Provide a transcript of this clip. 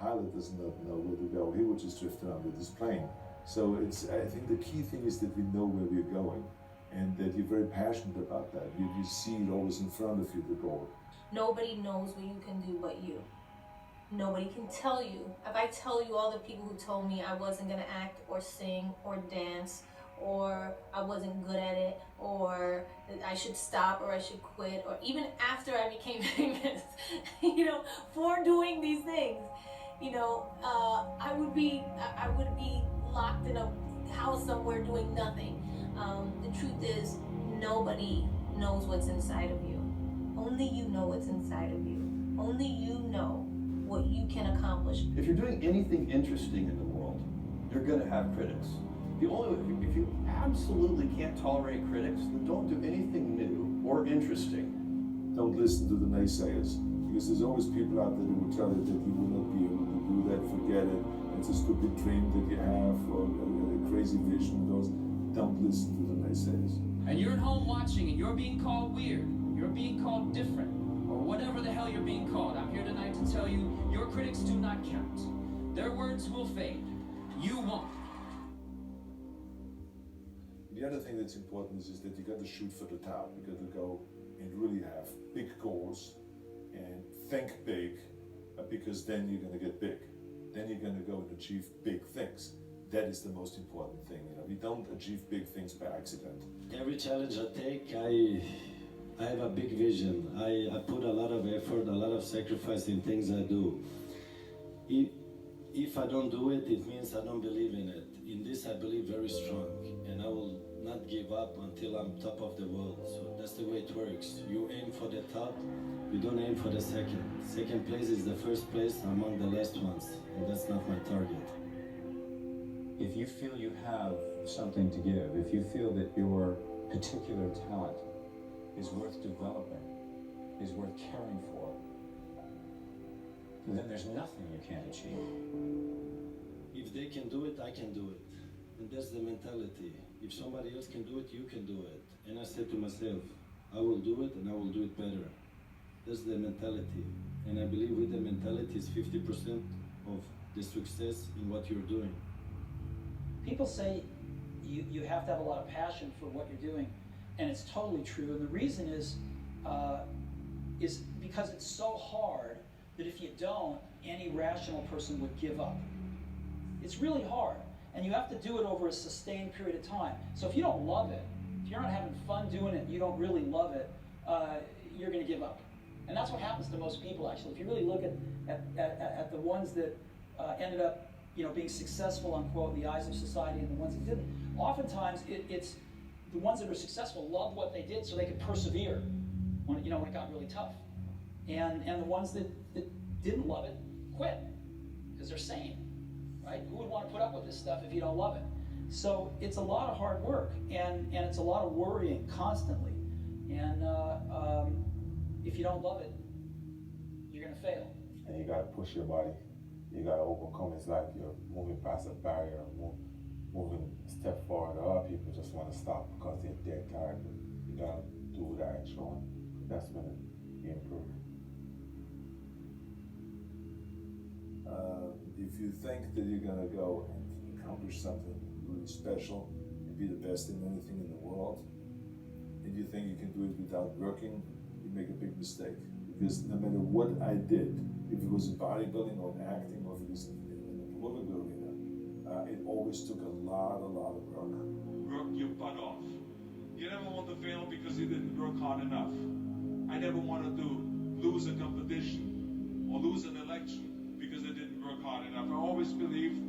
pilot does not know where to go. He will just drift around with his plane. So I think the key thing is that we know where we're going and that you're very passionate about that. You see it always in front of you, the goal. Nobody knows what you can do but you. Nobody can tell you. If I tell you all the people who told me I wasn't gonna act or sing or dance, or I wasn't good at it, or that I should stop or I should quit, or even after I became famous, for doing these things, I would be locked in a house somewhere doing nothing. The truth is, nobody knows what's inside of you. Only you know what's inside of you. Only you know what you can accomplish. If you're doing anything interesting in the world, you're going to have critics. If you absolutely can't tolerate critics, then don't do anything new or interesting. Don't listen to the naysayers, because there's always people out there who will tell you that you will not be able to do that, forget it, it's a stupid dream that you have, or a crazy vision. Don't listen to the naysayers. And you're at home watching and you're being called weird, you're being called different, or whatever the hell you're being called. I'm here tonight to tell you, your critics do not count. Their words will fade. You won't. The other thing that's important is that you got to shoot for the top. You got to go and really have big goals and think big, because then you're going to get big. Then you're going to go and achieve big things. That is the most important thing. We don't achieve big things by accident. Every challenge I take, I have a big vision. I put a lot of effort, a lot of sacrifice in things I do. If I don't do it, it means I don't believe in it. In this I believe very strong, and I will not give up until I'm top of the world. So that's the way it works. You aim for the top, you don't aim for the second. Second place is the first place among the last ones, and that's not my target. If you feel you have something to give, if you feel that your particular talent is worth developing, is worth caring for, then there's nothing you can't achieve. If they can do it, I can do it. And that's the mentality. If somebody else can do it, you can do it. And I said to myself, I will do it and I will do it better. That's the mentality. And I believe with the mentality is 50% of the success in what you're doing. People say you have to have a lot of passion for what you're doing, and it's totally true. And the reason is because it's so hard that if you don't, any rational person would give up. It's really hard, and you have to do it over a sustained period of time. So if you don't love it, if you're not having fun doing it, you don't really love it, you're going to give up. And that's what happens to most people, actually. If you really look at the ones that ended up being successful, unquote, in the eyes of society, and the ones that didn't, oftentimes it's the ones that are successful loved what they did so they could persevere when it got really tough. And the ones that didn't love it quit because they're sane, right? Who would want to put up with this stuff if you don't love it? So it's a lot of hard work, and it's a lot of worrying constantly. And if you don't love it, you're going to fail. And you got to push your body. You got to overcome. It's like you're moving past a barrier, moving a step forward. A lot of people just want to stop because they're dead tired. But you got to do that and show them. That's when you improve. If you think that you're going to go and accomplish something really special and be the best in anything in the world, and you think you can do it without working, you make a big mistake. Because no matter what I did, if it was in bodybuilding or in acting or if it was in the political arena, it always took a lot of work. Work your butt off. You never want to fail because you didn't work hard enough. I never wanted to lose a competition or lose an election because I didn't work hard enough. I always believed